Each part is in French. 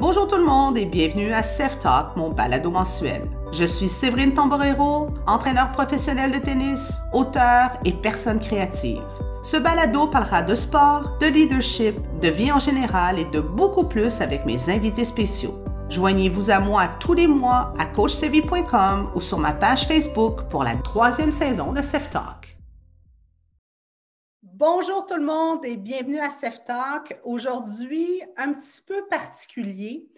Bonjour tout le monde et bienvenue à Self Talk, mon balado mensuel. Je suis Séverine Tamborero, entraîneur professionnel de tennis, auteur et personne créative. Ce balado parlera de sport, de leadership, de vie en général et de beaucoup plus avec mes invités spéciaux. Joignez-vous à moi tous les mois à coachsevi.com ou sur ma page Facebook pour la 3e saison de Self Talk. Bonjour tout le monde et bienvenue à Self Talk. Aujourd'hui, un petit peu particulier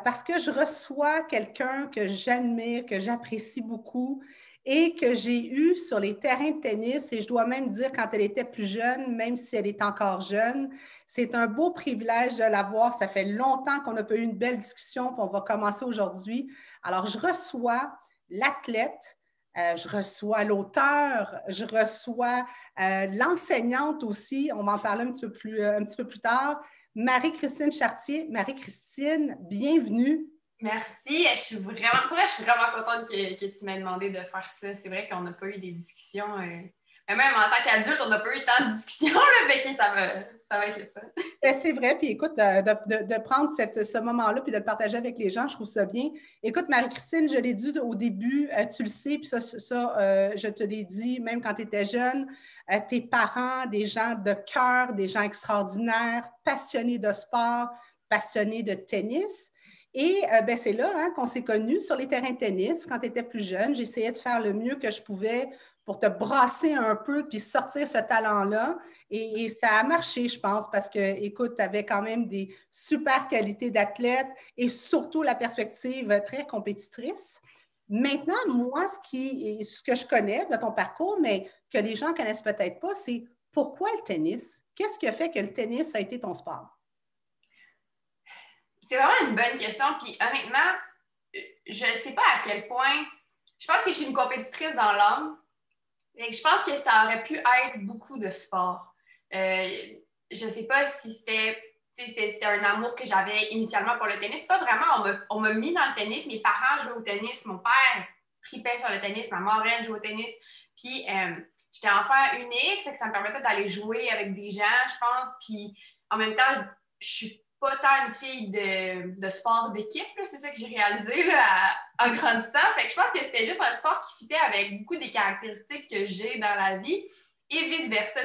parce que je reçois quelqu'un que j'admire, que j'apprécie beaucoup et que j'ai eu sur les terrains de tennis et je dois même dire quand elle était plus jeune, même si elle est encore jeune. C'est un beau privilège de la voir. Ça fait longtemps qu'on n'a pas eu une belle discussion puis on va commencer aujourd'hui. Alors, je reçois l'athlète, je reçois l'auteur, je reçois l'enseignante aussi, on va en parler un petit peu plus tard, Marie-Christine Chartier. Marie-Christine, bienvenue. Merci, je suis vraiment contente que tu m'aies demandé de faire ça. C'est vrai qu'on n'a pas eu des discussions, même en tant qu'adulte, on n'a pas eu tant de discussions, mais ça va être le fun. C'est vrai, puis écoute, de prendre ce moment-là puis de le partager avec les gens, je trouve ça bien. Écoute, Marie-Christine, je l'ai dit au début, tu le sais, puis ça je te l'ai dit, même quand tu étais jeune, tes parents, des gens de cœur, des gens extraordinaires, passionnés de sport, passionnés de tennis. Et c'est là qu'on s'est connus sur les terrains de tennis. Quand tu étais plus jeune, j'essayais de faire le mieux que je pouvais pour te brasser un peu puis sortir ce talent-là. Et ça a marché, je pense, parce que, écoute, tu avais quand même des super qualités d'athlète et surtout la perspective très compétitrice. Maintenant, moi, ce que je connais de ton parcours, mais que les gens ne connaissent peut-être pas, c'est pourquoi le tennis? Qu'est-ce qui a fait que le tennis a été ton sport? C'est vraiment une bonne question. Puis honnêtement, je ne sais pas à quel point. Je pense que je suis une compétitrice dans l'âme. Et je pense que ça aurait pu être beaucoup de sport. Je ne sais pas si c'était un amour que j'avais initialement pour le tennis. Pas vraiment, on m'a mis dans le tennis. Mes parents jouaient au tennis. Mon père tripait sur le tennis. Ma marraine jouait au tennis. Puis, j'étais enfant unique. Fait que ça me permettait d'aller jouer avec des gens, je pense. Puis, en même temps, je suis pas tant une fille de sport d'équipe. C'est ça que j'ai réalisé là, en grandissant. Fait que je pense que c'était juste un sport qui fitait avec beaucoup des caractéristiques que j'ai dans la vie et vice-versa.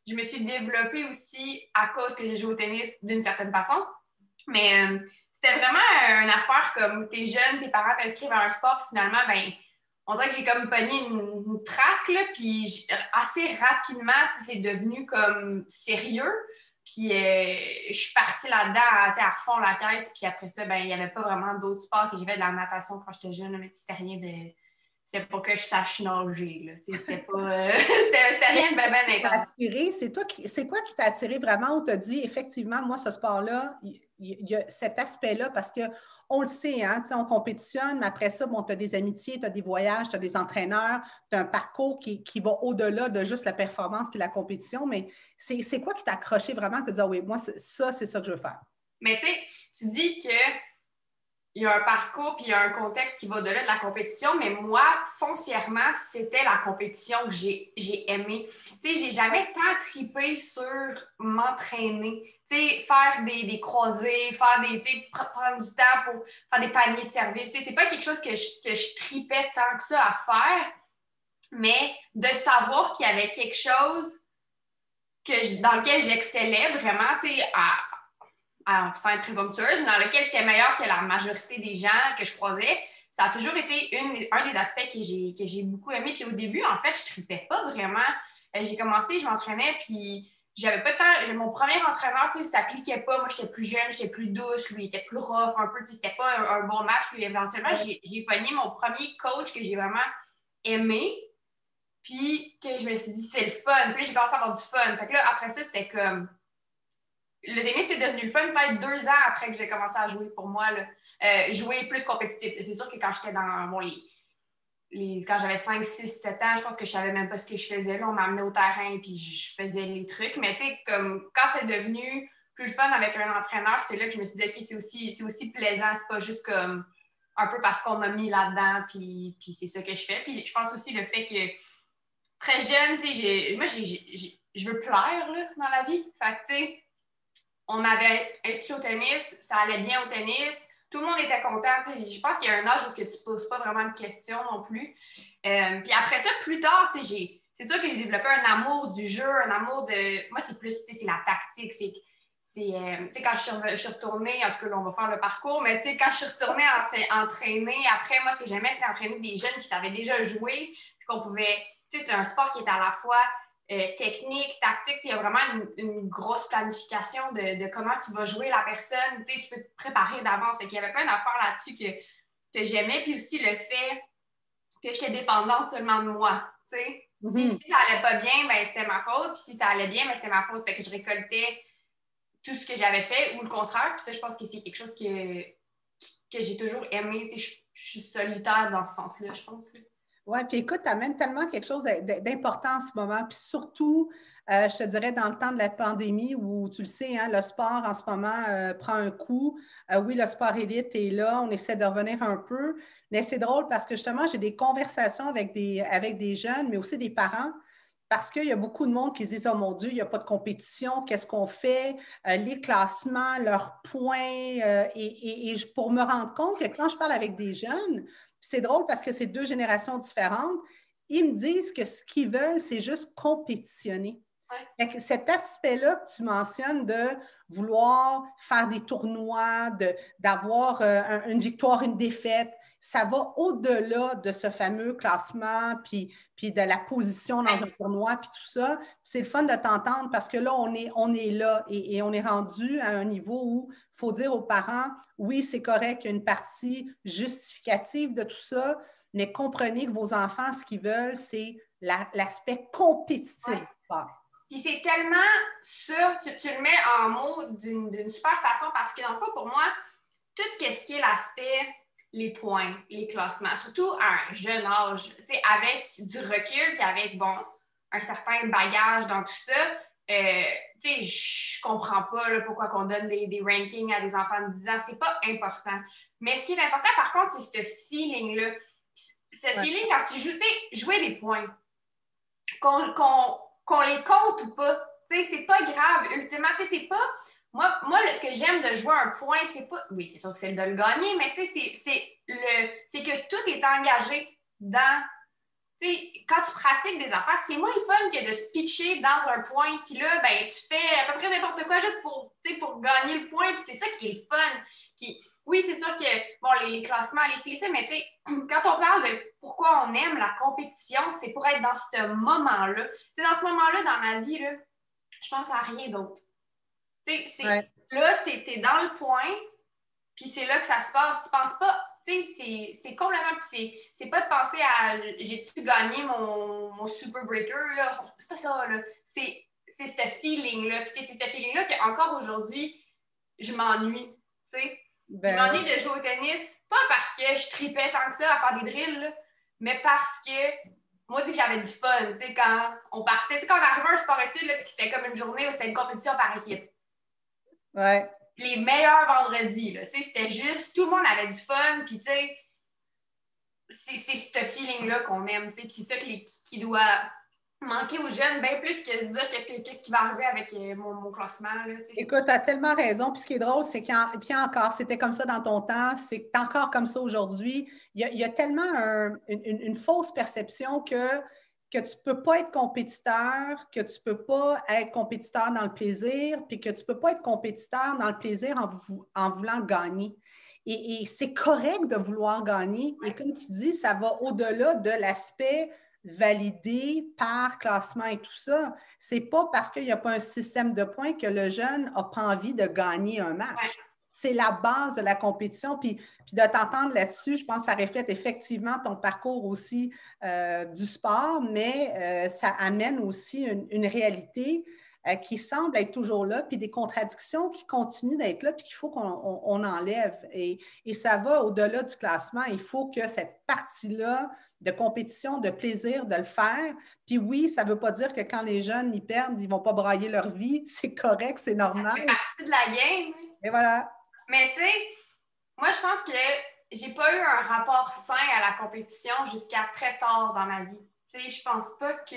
Je me suis développée aussi à cause que j'ai joué au tennis d'une certaine façon. Mais c'était vraiment une affaire comme t'es jeune, tes parents t'inscrivent à un sport, puis finalement, on dirait que j'ai comme pogné une traque, là, puis assez rapidement, c'est devenu comme sérieux. Puis je suis partie là-dedans à fond la caisse. Puis après ça, il n'y avait pas vraiment d'autres sports. J'ai fait de la natation quand j'étais jeune, mais c'était rien de. C'était pas que je sache nager. Là. C'était pas. C'était rien de ben intense. C'est quoi qui t'a attiré vraiment où tu as dit effectivement, moi, ce sport-là, il y a cet aspect-là parce qu'on le sait, on compétitionne, mais après ça, tu as des amitiés, tu as des voyages, tu as des entraîneurs, tu as un parcours qui va au-delà de juste la performance puis la compétition. Mais c'est quoi qui t'a accroché vraiment que tu dis, ah oui, moi, c'est ça que je veux faire? Mais tu dis que il y a un parcours puis il y a un contexte qui va au-delà de la compétition, mais moi, foncièrement, c'était la compétition que j'ai aimée. Tu sais, j'ai jamais tant tripé sur m'entraîner. Tu sais, faire des croisés, prendre du temps pour faire des paniers de service. Tu sais, c'est pas quelque chose que je tripais tant que ça à faire, mais de savoir qu'il y avait quelque chose dans lequel j'excellais vraiment, tu sais, sans être présomptueuse, mais dans lequel j'étais meilleure que la majorité des gens que je croisais, ça a toujours été un des aspects que j'ai beaucoup aimé. Puis au début, en fait, je tripais pas vraiment. J'ai commencé, je m'entraînais, puis j'avais pas tant. Mon premier entraîneur, tu sais, ça cliquait pas. Moi, j'étais plus jeune, j'étais plus douce, lui, il était plus rough un peu, tu sais, c'était pas un bon match. Puis éventuellement, j'ai pogné mon premier coach que j'ai vraiment aimé, puis que je me suis dit, c'est le fun. Puis j'ai commencé à avoir du fun. Fait que là, après ça, c'était comme. Le tennis est devenu le fun peut-être 2 ans après que j'ai commencé à jouer pour moi. Jouer plus compétitif. C'est sûr que quand j'étais dans quand j'avais 5, 6, 7 ans, je pense que je savais même pas ce que je faisais. Là, on m'amenait au terrain puis je faisais les trucs. Mais tu sais, comme quand c'est devenu plus le fun avec un entraîneur, c'est là que je me suis dit, OK, c'est aussi plaisant. C'est pas juste comme un peu parce qu'on m'a mis là-dedans puis c'est ça que je fais. Puis je pense aussi le fait que très jeune, tu sais, moi, je veux plaire là, dans la vie. Fait que tu sais, on m'avait inscrit au tennis, ça allait bien au tennis. Tout le monde était content. Je pense qu'il y a un âge où tu ne poses pas vraiment de questions non plus. Puis après ça, plus tard, c'est sûr que j'ai développé un amour du jeu, un amour de... Moi, c'est plus, c'est la tactique. Quand je suis retournée, en tout cas, là, on va faire le parcours, mais quand je suis retournée entraîner, après, moi, ce que j'aimais, c'était entraîner des jeunes qui savaient déjà jouer, puis qu'on pouvait... C'était un sport qui était à la fois technique, tactique. Il y a vraiment une grosse planification de comment tu vas jouer la personne. Tu peux te préparer d'avance. Il y avait plein d'affaires là-dessus que j'aimais. Puis aussi le fait que j'étais dépendante seulement de moi. Si ça allait pas bien, ben, c'était ma faute. Puis si ça allait bien, ben, c'était ma faute. Fait que je récoltais tout ce que j'avais fait ou le contraire. Puis ça, je pense que c'est quelque chose que j'ai toujours aimé. Je suis solitaire dans ce sens-là, je pense. Oui, puis écoute, tu amènes tellement quelque chose d'important en ce moment. Puis surtout, je te dirais, dans le temps de la pandémie où, tu le sais, hein, le sport en ce moment prend un coup. Oui, le sport élite est là, on essaie de revenir un peu. Mais c'est drôle parce que justement, j'ai des conversations avec des jeunes, mais aussi des parents. Parce qu'il y a beaucoup de monde qui se disent, oh mon Dieu, il n'y a pas de compétition, qu'est-ce qu'on fait? Les classements, leurs points. Pour me rendre compte que quand je parle avec des jeunes, c'est drôle parce que c'est deux générations différentes, ils me disent que ce qu'ils veulent, c'est juste compétitionner. Ouais. Cet aspect-là que tu mentionnes de vouloir faire des tournois, d'avoir une victoire, une défaite, ça va au-delà de ce fameux classement, puis de la position dans un tournoi, puis tout ça. C'est le fun de t'entendre parce que là, on est là et on est rendu à un niveau où il faut dire aux parents, oui, c'est correct, il y a une partie justificative de tout ça, mais comprenez que vos enfants, ce qu'ils veulent, c'est l'aspect compétitif. Ouais. Puis c'est tellement ça, tu le mets en mots d'une super façon parce que dans le fond, pour moi, tout ce qui est l'aspect, les points, les classements, surtout à un jeune âge, avec du recul puis avec, bon, un certain bagage dans tout ça, je comprends pas là, pourquoi on donne des rankings à des enfants de 10 ans, c'est pas important. Mais ce qui est important, par contre, c'est ce feeling-là. Ce feeling, quand tu joues, jouer des points, qu'on les compte ou pas, c'est pas grave. Ultimement, c'est pas... Moi, ce que j'aime de jouer un point, c'est pas... Oui, c'est sûr que c'est de le gagner, mais c'est que tout est engagé dans... Quand tu pratiques des affaires, c'est moins le fun que de se pitcher dans un point, puis là, ben, tu fais à peu près n'importe quoi juste pour gagner le point, puis c'est ça qui est le fun. Puis oui, c'est sûr que, bon, les classements, les CLC, mais quand on parle de pourquoi on aime la compétition, c'est pour être dans ce moment-là. Dans ce moment-là, dans ma vie, là, je pense à rien d'autre. Là, t'es dans le point, puis c'est là que ça se passe. Tu penses pas, c'est complètement, puis c'est pas de penser à j'ai-tu gagné mon Super Breaker, là. C'est pas ça, là. C'est ce feeling-là. Puis c'est ce feeling-là qu'encore aujourd'hui, je m'ennuie, tu sais. Je m'ennuie de jouer au tennis, pas parce que je tripais tant que ça à faire des drills, là, mais parce que moi, que j'avais du fun, quand on partait, quand on arrivait à un sport-études, puis c'était comme une journée où c'était une compétition par équipe. Ouais. Les meilleurs vendredis, là, c'était juste, tout le monde avait du fun, puis c'est ce feeling-là qu'on aime, puis c'est ça qui doit manquer aux jeunes, bien plus que se dire qu'est-ce qui va arriver avec mon classement. Là, écoute, tu as tellement raison. Puis ce qui est drôle, c'est puis encore, c'était comme ça dans ton temps, c'est encore comme ça aujourd'hui. Il y a tellement une fausse perception que tu ne peux pas être compétiteur, que tu ne peux pas être compétiteur dans le plaisir, puis que tu ne peux pas être compétiteur dans le plaisir en voulant gagner. Et c'est correct de vouloir gagner. Et comme tu dis, ça va au-delà de l'aspect validé par classement et tout ça. C'est pas parce qu'il n'y a pas un système de points que le jeune n'a pas envie de gagner un match. Ouais. C'est la base de la compétition. Puis de t'entendre là-dessus, je pense que ça reflète effectivement ton parcours aussi du sport, mais ça amène aussi une réalité qui semble être toujours là, puis des contradictions qui continuent d'être là, puis qu'il faut qu'on enlève. Et ça va au-delà du classement. Il faut que cette partie-là de compétition, de plaisir de le faire. Puis oui, ça ne veut pas dire que quand les jeunes y perdent, ils ne vont pas brailler leur vie. C'est correct, c'est normal. Ça fait partie de la game. Et voilà. Mais tu sais, moi, je pense que j'ai pas eu un rapport sain à la compétition jusqu'à très tard dans ma vie. Tu sais, je pense pas que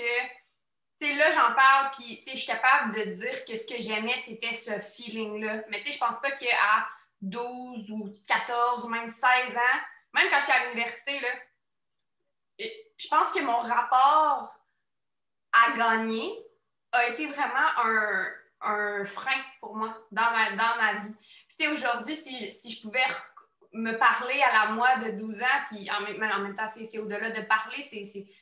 Tu sais, là, j'en parle, puis, tu sais, je suis capable de dire que ce que j'aimais, c'était ce feeling-là. Mais, tu sais, je pense pas qu'à 12 ou 14 ou même 16 ans, même quand j'étais à l'université, là, je pense que mon rapport à gagner a été vraiment un frein pour moi dans ma vie. Puis, tu sais, aujourd'hui, si je pouvais me parler à la moi de 12 ans, puis en même temps, c'est au-delà de parler,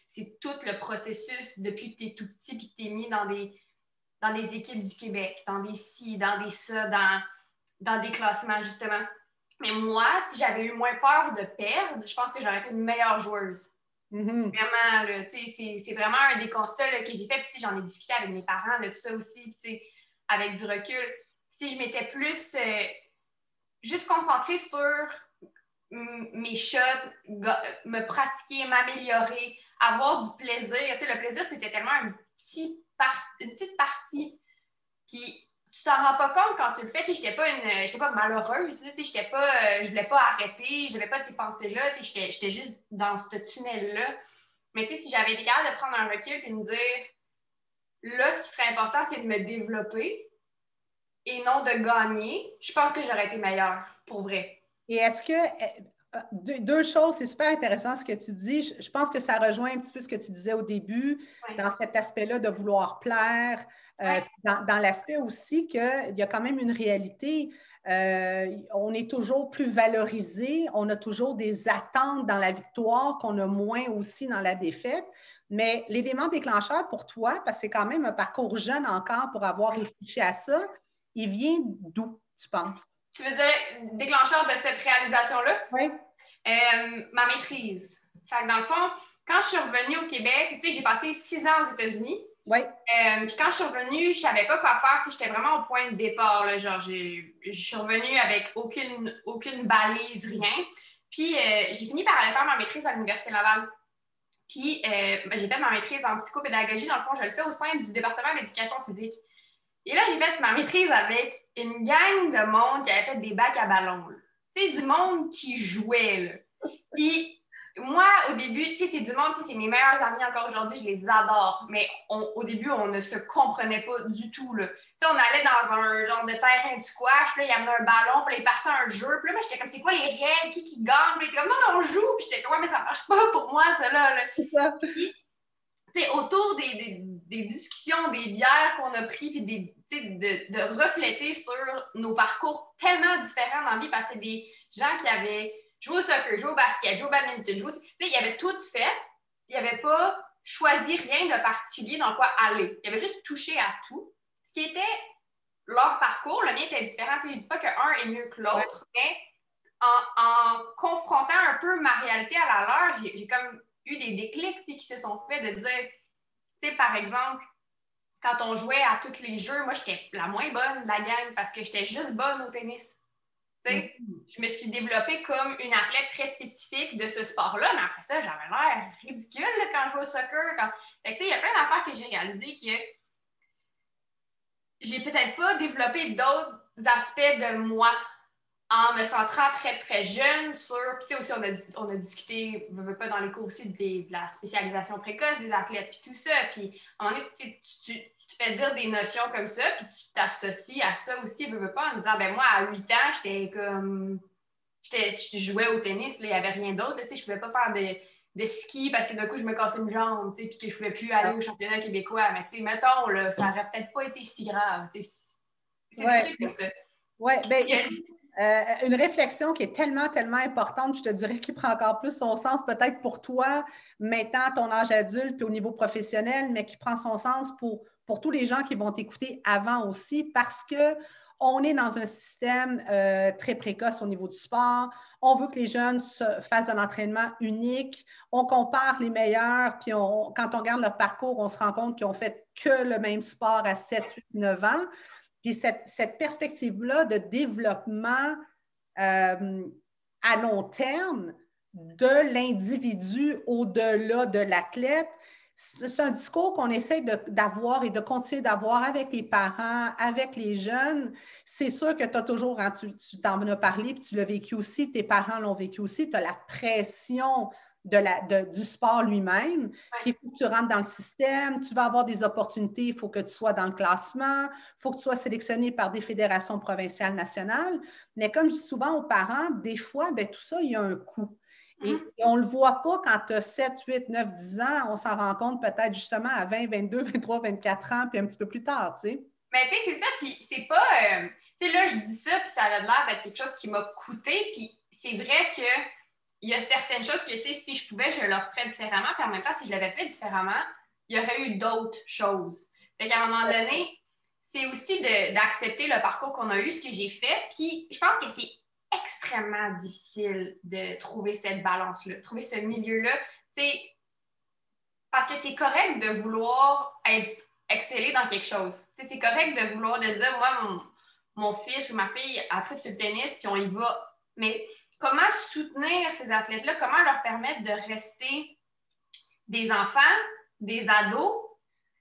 c'est tout le processus depuis que tu es tout petit puis que tu es mis dans des équipes du Québec, dans des ci, dans des ça, dans des classements, justement. Mais moi, si j'avais eu moins peur de perdre, je pense que j'aurais été une meilleure joueuse. Vraiment, là, c'est vraiment un des constats là, que j'ai fait. Puis j'en ai discuté avec mes parents de tout ça aussi, avec du recul. Si je m'étais plus juste concentrée sur mes shots, me pratiquer, m'améliorer, avoir du plaisir. Le plaisir, c'était tellement une petite partie. Puis tu t'en rends pas compte quand tu le fais. Je n'étais pas malheureuse. Je voulais pas arrêter. Je n'avais pas de ces pensées-là. J'étais juste dans ce tunnel-là. Mais si j'avais été capable de prendre un recul et de me dire, là, ce qui serait important, c'est de me développer et non de gagner, je pense que j'aurais été meilleure, pour vrai. Et est-ce que, deux choses, c'est super intéressant ce que tu dis. Je pense que ça rejoint un petit peu ce que tu disais au début, dans cet aspect-là de vouloir plaire, dans l'aspect aussi qu'il y a quand même une réalité. On est toujours plus valorisé, on a toujours des attentes dans la victoire qu'on a moins aussi dans la défaite. Mais l'élément déclencheur pour toi, parce que c'est quand même un parcours jeune encore pour avoir réfléchi à ça, il vient d'où, tu penses? Tu veux dire déclencheur de cette réalisation-là? Oui. Ma maîtrise. Fait que dans le fond, quand je suis revenue au Québec, j'ai passé 6 ans aux États-Unis. Oui. Puis quand je suis revenue, je savais pas quoi faire. J'étais vraiment au point de départ. Là, genre, je suis revenue avec aucune balise, rien. Puis j'ai fini par aller faire ma maîtrise à l'Université Laval. Puis j'ai fait ma maîtrise en psychopédagogie. Dans le fond, je le fais au sein du département d'éducation physique. Et là, j'ai fait ma maîtrise avec une gang de monde qui avait fait des bacs à ballons. Tu sais, du monde qui jouait. Là. Puis moi, au début, tu sais, c'est du monde, c'est mes meilleurs amis encore aujourd'hui, je les adore. Mais au début, on ne se comprenait pas du tout. Tu sais, on allait dans un genre de terrain de squash, puis là, il y avait un ballon, puis là, il partait un jeu. Puis là, moi, j'étais comme, c'est quoi les règles? Qui gagne? Puis il était comme, non, mais on joue. Puis j'étais comme, ouais, mais ça marche pas pour moi, ça là. Puis, autour des discussions, des bières qu'on a prises, puis de refléter sur nos parcours tellement différents dans la vie, parce que c'est des gens qui avaient joué au soccer, joué au basket, joué au badminton, ils avaient tout fait. Ils n'avaient pas choisi rien de particulier dans quoi aller. Ils avaient juste touché à tout. Ce qui était leur parcours, le mien était différent. Je ne dis pas qu'un est mieux que l'autre, mais en confrontant un peu ma réalité à la leur, j'ai comme eu des déclics qui se sont faits de dire, tu sais, par exemple, quand on jouait à tous les jeux, moi, j'étais la moins bonne de la gang parce que j'étais juste bonne au tennis. Tu sais, je me suis développée comme une athlète très spécifique de ce sport-là, mais après ça, j'avais l'air ridicule là, quand je jouais au soccer. Fait que, tu sais, il y a plein d'affaires que j'ai réalisées que j'ai peut-être pas développé d'autres aspects de moi en me centrant très, très jeune sur... Puis, tu sais, aussi, on a discuté, pas dans les cours aussi, de la spécialisation précoce des athlètes, puis tout ça. Puis, à un moment donné, tu te fais dire des notions comme ça, puis tu t'associes à ça aussi, pas, en me disant, ben moi, à 8 ans, j'étais comme... Je jouais au tennis, là, il n'y avait rien d'autre. Je ne pouvais pas faire de ski parce que d'un coup, je me cassais une jambe, puis que je ne pouvais plus aller au championnat québécois. Mais, tu sais, mettons, là, ça n'aurait peut-être pas été si grave. C'est des trucs comme ça. Oui, bien... une réflexion qui est tellement, tellement importante, je te dirais qu'il prend encore plus son sens peut-être pour toi, maintenant, à ton âge adulte, puis au niveau professionnel, mais qui prend son sens pour tous les gens qui vont t'écouter avant aussi, parce qu'on est dans un système très précoce au niveau du sport. On veut que les jeunes fassent un entraînement unique. On compare les meilleurs, puis quand on regarde leur parcours, on se rend compte qu'ils ont fait que le même sport à 7, 8, 9 ans. Puis cette perspective-là de développement à long terme de l'individu au-delà de l'athlète, c'est un discours qu'on essaie d'avoir et de continuer d'avoir avec les parents, avec les jeunes. C'est sûr que tu as toujours, hein, tu t'en as parlé, puis tu l'as vécu aussi, tes parents l'ont vécu aussi, tu as la pression du sport lui-même, qu'il faut que tu rentres dans le système, tu vas avoir des opportunités, il faut que tu sois dans le classement, il faut que tu sois sélectionné par des fédérations provinciales, nationales. Mais comme je dis souvent aux parents, des fois, bien, tout ça, il y a un coût. Et on ne le voit pas quand tu as 7, 8, 9, 10 ans, on s'en rend compte peut-être justement à 20, 22, 23, 24 ans, puis un petit peu plus tard, tu sais. Mais tu sais, c'est ça, puis c'est pas... tu sais, là, je dis ça, puis ça a l'air d'être quelque chose qui m'a coûté, puis c'est vrai que il y a certaines choses que, tu sais, si je pouvais, je leur ferais différemment, puis en même temps, si je l'avais fait différemment, il y aurait eu d'autres choses. Fait qu'à un moment donné, c'est aussi d'accepter le parcours qu'on a eu, ce que j'ai fait, puis je pense que c'est extrêmement difficile de trouver cette balance-là, trouver ce milieu-là, tu sais, parce que c'est correct de vouloir exceller dans quelque chose. Tu sais, c'est correct de vouloir de dire, moi, mon fils ou ma fille a tripe sur le tennis, puis on y va. Mais comment soutenir ces athlètes-là? Comment leur permettre de rester des enfants, des ados?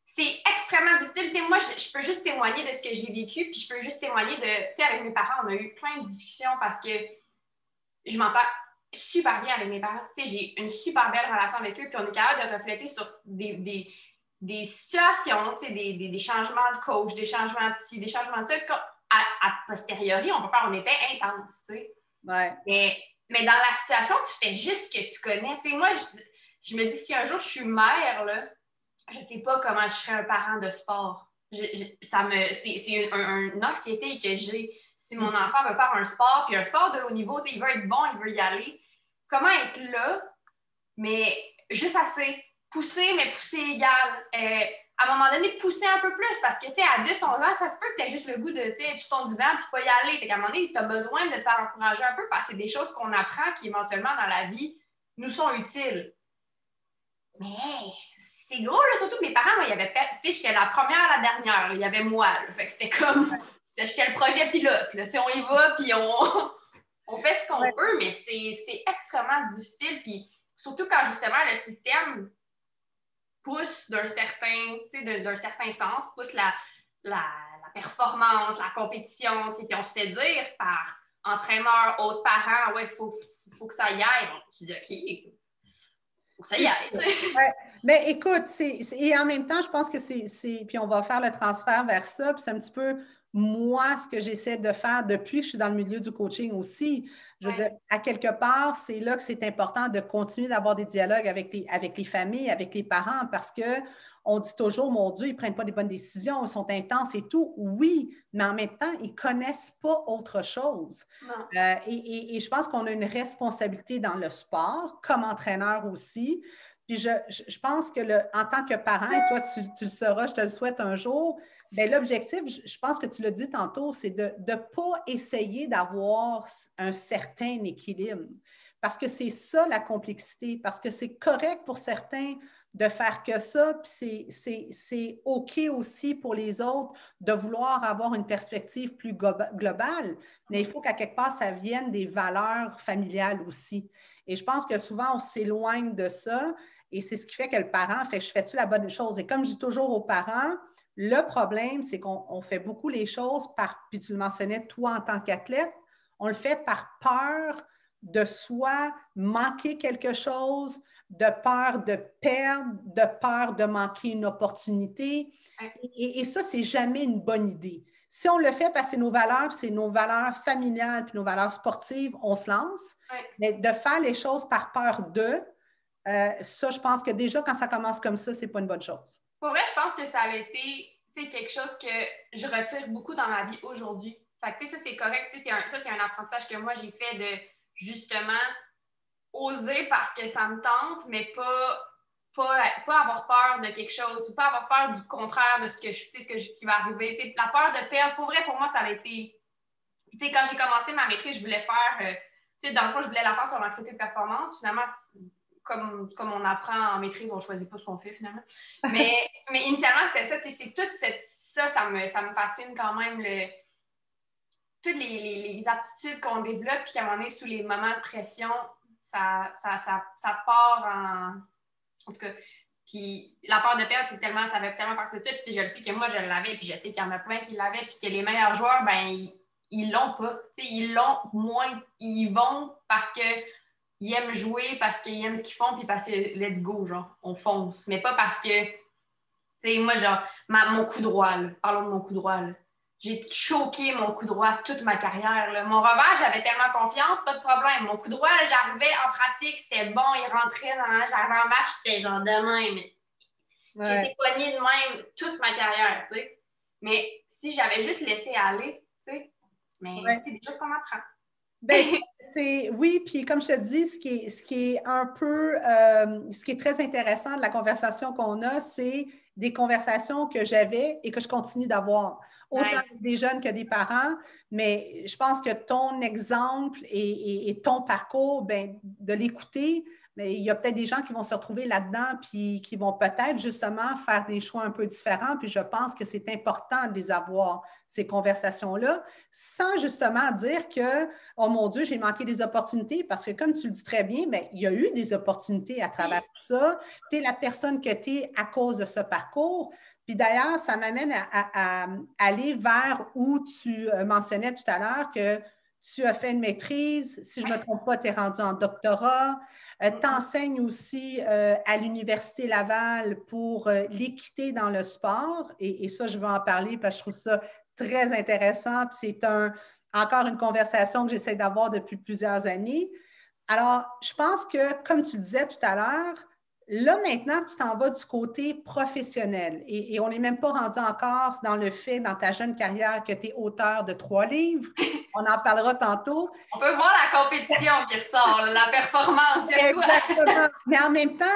C'est extrêmement difficile. Tu sais, moi, je peux juste témoigner de ce que j'ai vécu, puis je peux juste témoigner de... Tu sais, avec mes parents, on a eu plein de discussions parce que je m'entends super bien avec mes parents. Tu sais, j'ai une super belle relation avec eux, puis on est capable de refléter sur des situations, tu sais, des changements de coach, des changements de ci, des changements de ça. À posteriori, on peut faire, on était intense, tu sais. Ouais. Mais dans la situation, tu fais juste ce que tu connais. Tu sais, moi, je me dis, si un jour je suis mère, là, je sais pas comment je serais un parent de sport. C'est une anxiété que j'ai. Si mon enfant veut faire un sport, puis un sport de haut niveau, il veut être bon, il veut y aller, comment être là, mais juste assez, pousser, mais pousser égal. À un moment donné, pousser un peu plus, parce que, tu sais, à 10, 11 ans, ça se peut que tu aies juste le goût de, tu sais, être sur ton divan puis pas y aller. Fait qu'à un moment donné, tu as besoin de te faire encourager un peu, parce que c'est des choses qu'on apprend qui, éventuellement, dans la vie, nous sont utiles. Mais c'est gros, là, surtout que mes parents, moi, ils avaient fait, tu sais, j'étais la première à la dernière, là, il y avait moi, là, fait que c'était comme, j'étais le projet pilote, là, tu sais, on y va, puis on fait ce qu'on peut, mais c'est extrêmement difficile, puis surtout quand, justement, le système pousse d'un certain sens, pousse la performance, la compétition, tu sais, puis on se fait dire par entraîneur, autres parents, ouais, faut que ça y aille. Bon, tu dis, OK, faut que ça y aille. Ouais. Mais écoute, et en même temps, je pense que puis on va faire le transfert vers ça, puis c'est un petit peu moi ce que j'essaie de faire depuis que je suis dans le milieu du coaching aussi. Je veux dire, à quelque part, c'est là que c'est important de continuer d'avoir des dialogues avec les familles, avec les parents, parce que on dit toujours, mon Dieu, ils ne prennent pas des bonnes décisions, ils sont intenses et tout. Oui, mais en même temps, ils ne connaissent pas autre chose. Et je pense qu'on a une responsabilité dans le sport, comme entraîneur aussi. Puis je pense que en tant que parent, et toi, tu le sauras, je te le souhaite un jour, bien, l'objectif, je pense que tu l'as dit tantôt, c'est de ne pas essayer d'avoir un certain équilibre. Parce que c'est ça la complexité, parce que c'est correct pour certains de faire que ça, puis c'est OK aussi pour les autres de vouloir avoir une perspective plus globale, mais il faut qu'à quelque part, ça vienne des valeurs familiales aussi. Et je pense que souvent, on s'éloigne de ça, et c'est ce qui fait que le parent fait, je fais-tu la bonne chose? Et comme je dis toujours aux parents, le problème, c'est qu'on fait beaucoup les choses puis tu le mentionnais, toi en tant qu'athlète, on le fait par peur de soit manquer quelque chose, de peur de perdre, de peur de manquer une opportunité. Et ça, c'est jamais une bonne idée. Si on le fait parce que c'est nos valeurs familiales puis nos valeurs sportives, on se lance. Mais de faire les choses par peur ça, je pense que déjà, quand ça commence comme ça, c'est pas une bonne chose. Pour vrai, je pense que ça a été quelque chose que je retire beaucoup dans ma vie aujourd'hui. Fait que, ça, c'est correct. C'est un apprentissage que moi, j'ai fait de, justement, oser parce que ça me tente, mais pas avoir peur de quelque chose, ou pas avoir peur du contraire de ce qui va arriver. T'sais, la peur de perdre, pour vrai, pour moi, ça a été... quand j'ai commencé ma maîtrise, je voulais faire... dans le fond, je voulais la faire sur l'anxiété de performance. Finalement, comme on apprend en maîtrise, on ne choisit pas ce qu'on fait, finalement. Mais initialement, c'était ça. C'est toute ça me fascine quand même, toutes les aptitudes qu'on développe, puis qu'à un moment donné, sous les moments de pression, ça part en tout cas, puis la peur de perdre, ça fait tellement partie de ça. Puis je le sais que moi, je l'avais, puis je sais qu'il y en a plein qui l'avaient, puis que les meilleurs joueurs, ben ils l'ont pas. Ils l'ont moins. Ils vont parce que aiment jouer parce qu'ils aiment ce qu'ils font, puis parce que let's go, genre, on fonce. Mais pas parce que, tu sais, moi, genre, mon coup droit, là, parlons de mon coup droit, là. J'ai choqué mon coup droit toute ma carrière, là. Mon revers, j'avais tellement confiance, pas de problème. Mon coup droit, là, j'arrivais en pratique, c'était bon, il rentrait j'arrivais en match, c'était genre de même. J'ai été poignée de même toute ma carrière, tu sais. Mais si j'avais juste laissé aller, tu sais, mais c'est des choses qu'on apprend. Ben, oui, puis comme je te dis, ce qui est un peu, ce qui est très intéressant de la conversation qu'on a, c'est des conversations que j'avais et que je continue d'avoir, autant des jeunes que des parents, mais je pense que ton exemple et ton parcours, ben, de l'écouter, mais il y a peut-être des gens qui vont se retrouver là-dedans puis qui vont peut-être justement faire des choix un peu différents. Puis je pense que c'est important de les avoir, ces conversations-là, sans justement dire que, oh mon Dieu, j'ai manqué des opportunités, parce que comme tu le dis très bien, bien, il y a eu des opportunités à travers tout ça. Tu es la personne que tu es à cause de ce parcours. Puis d'ailleurs, ça m'amène à aller vers où tu mentionnais tout à l'heure que tu as fait une maîtrise, si je ne me trompe pas, tu es rendu en doctorat. Tu enseignes aussi à l'Université Laval pour l'équité dans le sport. Et ça, je vais en parler parce que je trouve ça très intéressant. Puis c'est encore une conversation que j'essaie d'avoir depuis plusieurs années. Alors, je pense que, comme tu le disais tout à l'heure, là, maintenant, tu t'en vas du côté professionnel et on n'est même pas rendu encore dans le fait, dans ta jeune carrière, que tu es auteur de 3 livres. On en parlera tantôt. On peut voir la compétition qui ressort, la performance. Exactement. Mais en même temps,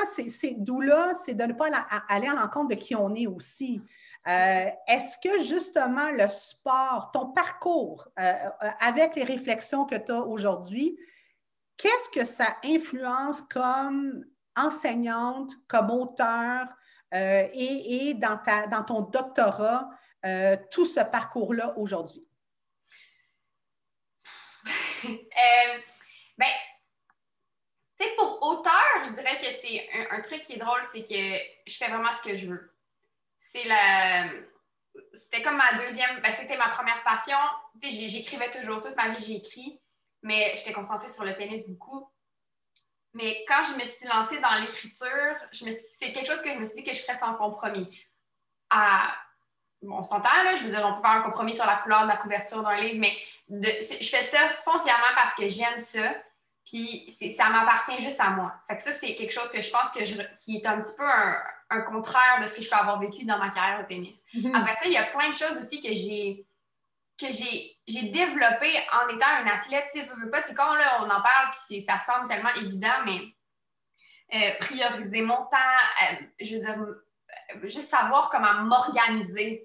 d'où là, c'est de ne pas aller à l'encontre de qui on est aussi. Est-ce que justement le sport, ton parcours, avec les réflexions que tu as aujourd'hui, qu'est-ce que ça influence comme enseignante, comme auteur et dans ton doctorat, tout ce parcours-là aujourd'hui? Ben, tu sais, pour auteur, je dirais que c'est un truc qui est drôle, c'est que je fais vraiment ce que je veux. C'était comme ma deuxième, ben, c'était ma première passion. Tu sais, j'écrivais toujours, toute ma vie j'ai écrit, mais j'étais concentrée sur le tennis beaucoup. Mais quand je me suis lancée dans l'écriture, c'est quelque chose que je me suis dit que je ferais sans compromis. On s'entend, là, je veux dire, on peut faire un compromis sur la couleur de la couverture d'un livre, mais je fais ça foncièrement parce que j'aime ça, puis ça m'appartient juste à moi. Fait que ça, c'est quelque chose que je pense qui est un petit peu un contraire de ce que je peux avoir vécu dans ma carrière au tennis. Après ça, il y a plein de choses aussi que j'ai développé en étant une athlète. Tu sais, veux pas, c'est quand là, on en parle, puis ça semble tellement évident, mais prioriser mon temps, je veux dire, juste savoir comment m'organiser.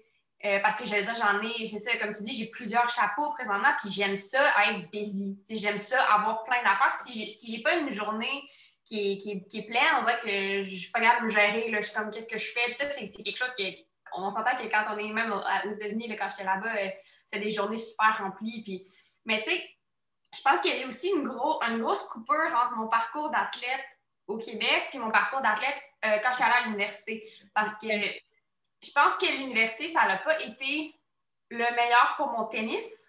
Parce que je veux dire, c'est ça, comme tu dis, j'ai plusieurs chapeaux présentement, puis j'aime ça être busy. J'aime ça avoir plein d'affaires. Si j'ai pas une journée qui est pleine, on dirait que je suis pas capable de me gérer. Là, je suis comme, qu'est-ce que je fais? Puis ça, c'est quelque chose on s'entend que quand on est même aux États-Unis, là, quand j'étais là-bas, c'est des journées super remplies. Puis, mais tu sais, je pense qu'il y a aussi une grosse coupure entre mon parcours d'athlète au Québec et mon parcours d'athlète quand je suis allée à l'université. Parce que je pense que l'université, ça n'a pas été le meilleur pour mon tennis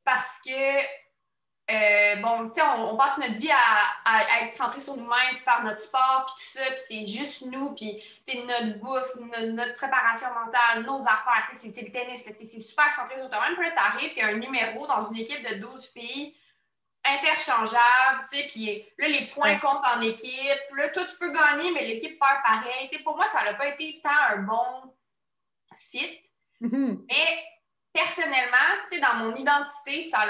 parce que, bon, tu sais, on passe notre vie à être centré sur nous-mêmes, puis faire notre sport, puis tout ça, puis c'est juste nous, puis notre bouffe, notre préparation mentale, nos affaires, c'est le tennis, c'est super centré sur toi-même. Puis là, t'arrives, t'es un numéro dans une équipe de 12 filles, interchangeable, tu sais, puis là, les points comptent en équipe. Là, toi, tu peux gagner, mais l'équipe perd pareil. Tu sais, pour moi, ça n'a pas été tant un bon fit. Mais personnellement, tu sais, dans mon identité, ça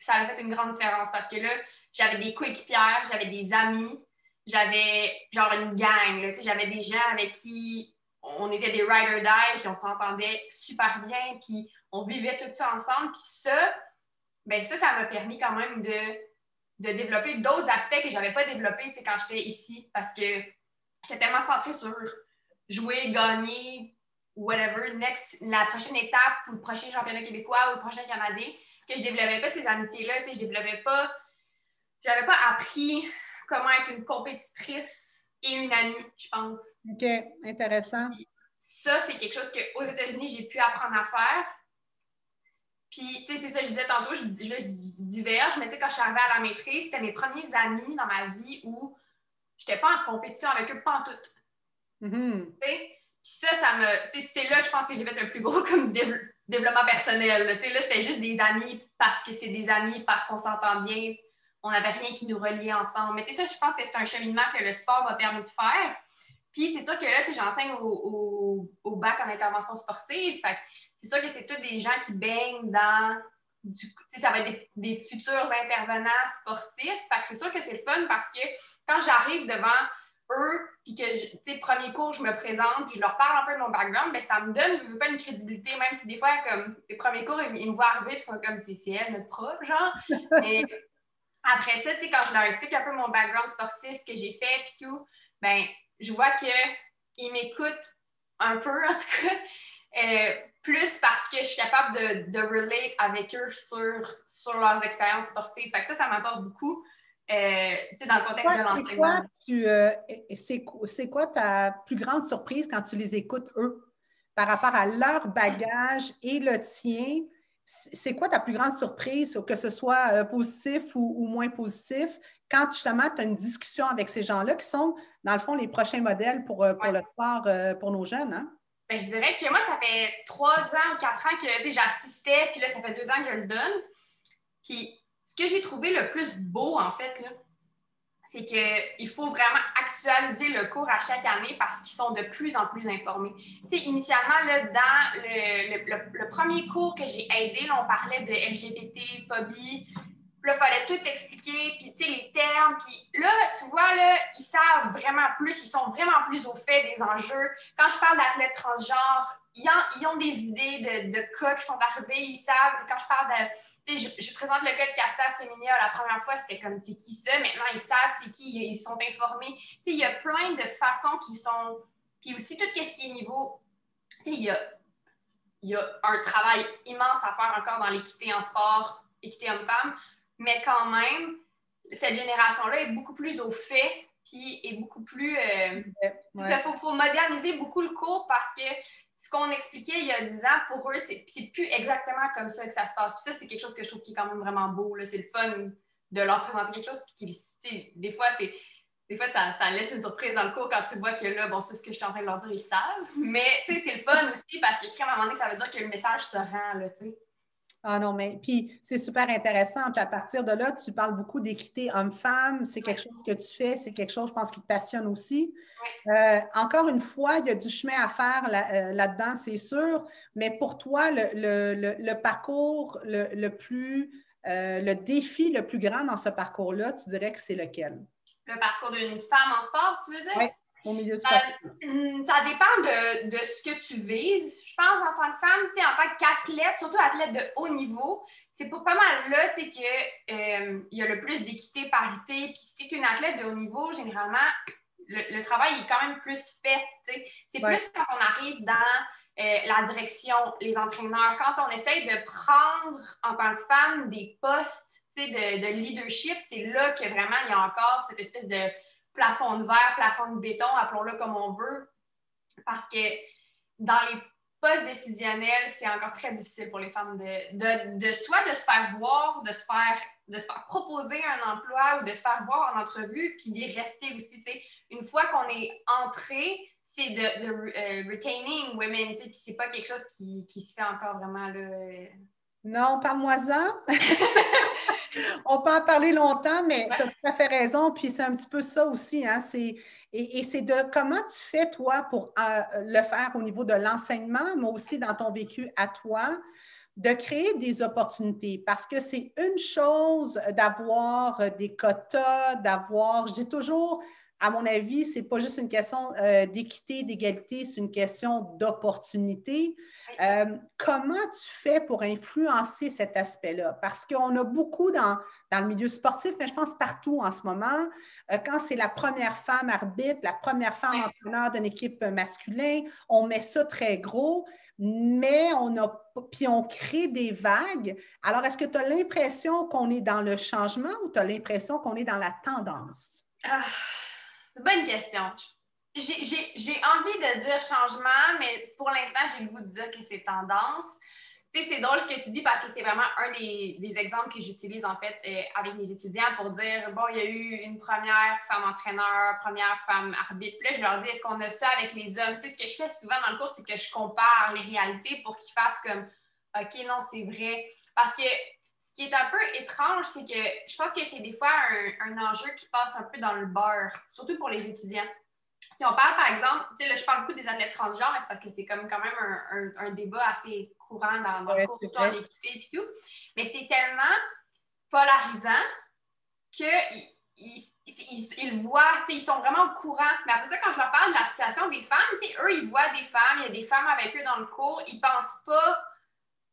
a fait une grande différence parce que là, j'avais des coéquipières, j'avais des amis, j'avais genre une gang, là, tu sais, j'avais des gens avec qui on était des ride or die, puis on s'entendait super bien, puis on vivait tout ça ensemble, puis ça, ben ça m'a permis quand même de développer d'autres aspects que je n'avais pas développés quand j'étais ici parce que j'étais tellement centrée sur jouer, gagner, whatever, la prochaine étape ou le prochain championnat québécois ou le prochain canadien que je ne développais pas ces amitiés-là. Je n'avais pas appris comment être une compétitrice et une amie, je pense. OK, intéressant. Puis ça, c'est quelque chose qu'aux États-Unis, j'ai pu apprendre à faire. Puis, tu sais, c'est ça, je disais tantôt, je diverge, mais tu sais, quand je suis arrivée à la maîtrise, c'était mes premiers amis dans ma vie où je n'étais pas en compétition avec eux, pas en tout. Mm-hmm. Puis ça me. Tu sais, c'est là, je pense que j'ai fait le plus gros comme développement personnel. Là, là c'était juste des amis parce que c'est des amis, parce qu'on s'entend bien. On n'avait rien qui nous reliait ensemble. Mais tu sais, ça, je pense que c'est un cheminement que le sport m'a permis de faire. Puis c'est sûr que là, tu sais, j'enseigne au bac en intervention sportive. Fait c'est sûr que c'est tous des gens qui baignent dans ça va être des futurs intervenants sportifs. Fait que c'est sûr que c'est le fun parce que quand j'arrive devant eux, puis que, tu sais, premier cours, je me présente, puis je leur parle un peu de mon background, bien, ça me donne, je veux pas une crédibilité, même si des fois, comme, les premiers cours, ils me voient arriver, puis ils sont comme, c'est elle, notre prof, genre. Et après ça, tu sais, quand je leur explique un peu mon background sportif, ce que j'ai fait, puis tout, ben je vois qu'ils m'écoutent un peu, en tout cas, plus parce que je suis capable de relate avec eux sur leurs expériences sportives. Fait que ça m'apporte beaucoup. Tu sais, dans le contexte de l'enseignement. C'est quoi ta plus grande surprise quand tu les écoutes, eux, par rapport à leur bagage et le tien? C'est quoi ta plus grande surprise, que ce soit positif ou moins positif, quand justement tu as une discussion avec ces gens-là qui sont, dans le fond, les prochains modèles pour le sport pour nos jeunes, hein? Ben, je dirais que moi, ça fait 3 ans ou 4 ans que j'assistais, puis là, ça fait 2 ans que je le donne. Puis ce que j'ai trouvé le plus beau, en fait, là, c'est qu'il faut vraiment actualiser le cours à chaque année parce qu'ils sont de plus en plus informés. Tu sais, initialement, là, dans le premier cours que j'ai aidé, là, on parlait de LGBT, phobie. Puis là, il fallait tout expliquer, puis tu sais, les termes. Puis là, tu vois, là, ils savent vraiment plus, ils sont vraiment plus au fait des enjeux. Quand je parle d'athlètes transgenres, ils ont des idées de cas qui sont arrivés, ils savent. Quand je parle de. Tu sais, je présente le cas de Caster Semenya la première fois, c'était comme c'est qui ça? Maintenant, ils savent c'est qui, ils sont informés. Tu sais, il y a plein de façons qui sont. Puis aussi, tout ce qui est niveau. Tu sais, il y a un travail immense à faire encore dans l'équité en sport, équité homme-femme, mais quand même, cette génération-là est beaucoup plus au fait, puis est beaucoup plus... Il faut moderniser beaucoup le cours parce que ce qu'on expliquait il y a 10 ans, pour eux, c'est plus exactement comme ça que ça se passe. Puis ça, c'est quelque chose que je trouve qui est quand même vraiment beau. C'est le fun de leur présenter quelque chose, puis des fois, ça laisse une surprise dans le cours quand tu vois que là, bon, c'est ce que je suis en train de leur dire, ils savent. Mais, tu sais, c'est le fun aussi parce qu'écrire à un moment donné, ça veut dire que le message se rend, là, tu sais. Ah non, mais puis c'est super intéressant. Puis à partir de là, tu parles beaucoup d'équité homme-femme. C'est quelque chose que tu fais, c'est quelque chose, je pense, qui te passionne aussi. Encore une fois, il y a du chemin à faire là-dedans, c'est sûr. Mais pour toi, le parcours le défi le plus grand dans ce parcours-là, tu dirais que c'est lequel? Le parcours d'une femme en sport, tu veux dire? Oui, au milieu sportif. Ça dépend de ce que tu vises. Je pense en tant que femme, en tant qu'athlète, surtout athlète de haut niveau, c'est pas mal là qu'il y a le plus d'équité, parité. Puis si tu es une athlète de haut niveau, généralement, le travail est quand même plus fait. C'est plus quand on arrive dans la direction, les entraîneurs, quand on essaye de prendre en tant que femme des postes de leadership, c'est là que vraiment il y a encore cette espèce de plafond de verre, plafond de béton, appelons-le comme on veut, parce que dans les postes décisionnels, c'est encore très difficile pour les femmes soit de se faire voir, de se faire proposer un emploi ou de se faire voir en entrevue, puis d'y rester aussi. Une fois qu'on est entré, c'est de retaining women, puis c'est pas quelque chose qui se fait encore vraiment là. Non, parle-moi-en. On peut en parler longtemps, mais tu as tout à fait raison. Puis c'est un petit peu ça aussi. Hein? Et c'est de comment tu fais, toi, pour le faire au niveau de l'enseignement, mais aussi dans ton vécu à toi, de créer des opportunités. Parce que c'est une chose d'avoir des quotas, je dis toujours, à mon avis, ce n'est pas juste une question d'équité, d'égalité, c'est une question d'opportunité. Comment tu fais pour influencer cet aspect-là? Parce qu'on a beaucoup dans le milieu sportif, mais je pense partout en ce moment, quand c'est la première femme arbitre, la première femme entraîneur d'une équipe masculine, on met ça très gros, mais puis on crée des vagues. Alors, est-ce que tu as l'impression qu'on est dans le changement ou tu as l'impression qu'on est dans la tendance? C'est une bonne question. J'ai envie de dire changement, mais pour l'instant, j'ai le goût de dire que c'est tendance. Tu sais, c'est drôle ce que tu dis parce que c'est vraiment un des exemples que j'utilise en fait avec mes étudiants pour dire, bon, il y a eu une première femme entraîneur, première femme arbitre. Puis là, je leur dis, est-ce qu'on a ça avec les hommes? Tu sais, ce que je fais souvent dans le cours, c'est que je compare les réalités pour qu'ils fassent comme, OK, non, c'est vrai. Parce que ce qui est un peu étrange, c'est que je pense que c'est des fois un enjeu qui passe un peu dans le beurre, surtout pour les étudiants. Si on parle, par exemple, tu sais, là, je parle beaucoup des athlètes transgenres, mais c'est parce que c'est comme quand même un débat assez courant dans le cours, surtout en équité et tout. Mais c'est tellement polarisant qu'ils ils voient, ils sont vraiment au courant. Mais après ça, quand je leur parle de la situation des femmes, eux, ils voient des femmes, il y a des femmes avec eux dans le cours, ils ne pensent pas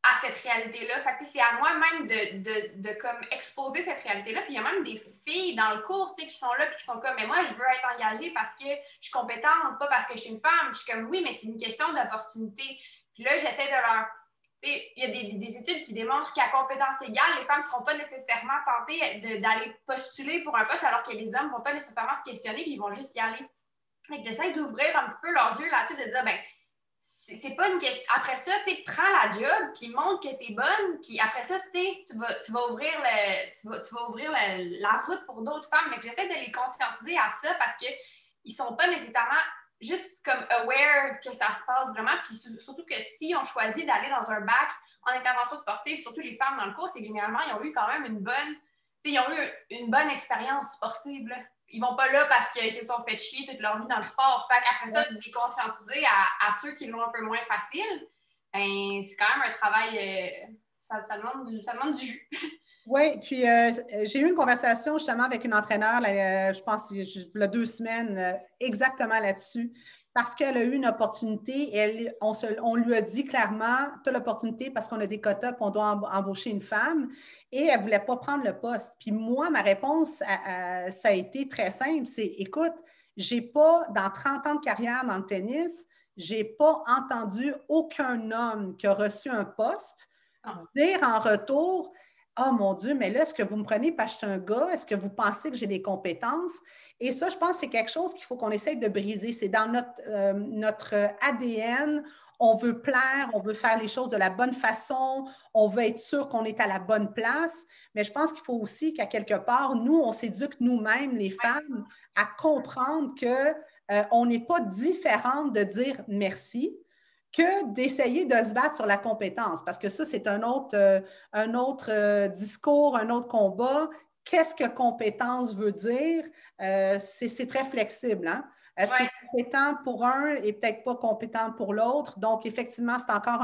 à cette réalité-là. Fait que c'est à moi-même de comme exposer cette réalité-là. Puis il y a même des filles dans le cours qui sont là et qui sont comme, mais moi, je veux être engagée parce que je suis compétente, pas parce que je suis une femme. Puis je suis comme, oui, mais c'est une question d'opportunité. Puis là, j'essaie de leur... Il y a des études qui démontrent qu'à compétence égale, les femmes ne seront pas nécessairement tentées d'aller postuler pour un poste alors que les hommes ne vont pas nécessairement se questionner puis ils vont juste y aller. Fait que j'essaie d'ouvrir un petit peu leurs yeux là-dessus, de dire, ben c'est pas une question. Après ça, tu prends la job, puis montre que tu es bonne, puis après ça, tu vas ouvrir, la route pour d'autres femmes. Mais que j'essaie de les conscientiser à ça parce qu'ils sont pas nécessairement juste comme aware que ça se passe vraiment. Puis surtout que si on choisit d'aller dans un bac en intervention sportive, surtout les femmes dans le cours, c'est que généralement, ils ont eu quand même ils ont eu une bonne expérience sportive, là. Ils vont pas là parce qu'ils se sont fait chier toute leur vie dans le sport. Fait qu'après ça, de les conscientiser à ceux qui l'ont un peu moins facile, ben, c'est quand même un travail, ça demande du jus. Oui, puis j'ai eu une conversation justement avec une entraîneur, je pense, il y a 2 semaines, exactement là-dessus, parce qu'elle a eu une opportunité et on lui a dit clairement, tu as l'opportunité parce qu'on a des quotas et on doit embaucher une femme, et elle ne voulait pas prendre le poste. Puis moi, ma réponse, ça a été très simple, c'est, écoute, j'ai pas, dans 30 ans de carrière dans le tennis, j'ai pas entendu aucun homme qui a reçu un poste dire en retour, oh mon Dieu, mais là, est-ce que vous me prenez parce que je suis un gars? Est-ce que vous pensez que j'ai des compétences? Et ça, je pense que c'est quelque chose qu'il faut qu'on essaye de briser. C'est dans notre ADN. On veut plaire, on veut faire les choses de la bonne façon, on veut être sûr qu'on est à la bonne place. Mais je pense qu'il faut aussi qu'à quelque part, nous, on s'éduque nous-mêmes, les femmes, à comprendre qu'on n'est pas différente de dire merci, que d'essayer de se battre sur la compétence, parce que ça, c'est un autre discours, un autre combat. Qu'est-ce que compétence veut dire? C'est très flexible, hein? Est-ce qu'il est compétent pour un et peut-être pas compétent pour l'autre? Donc, effectivement, c'est encore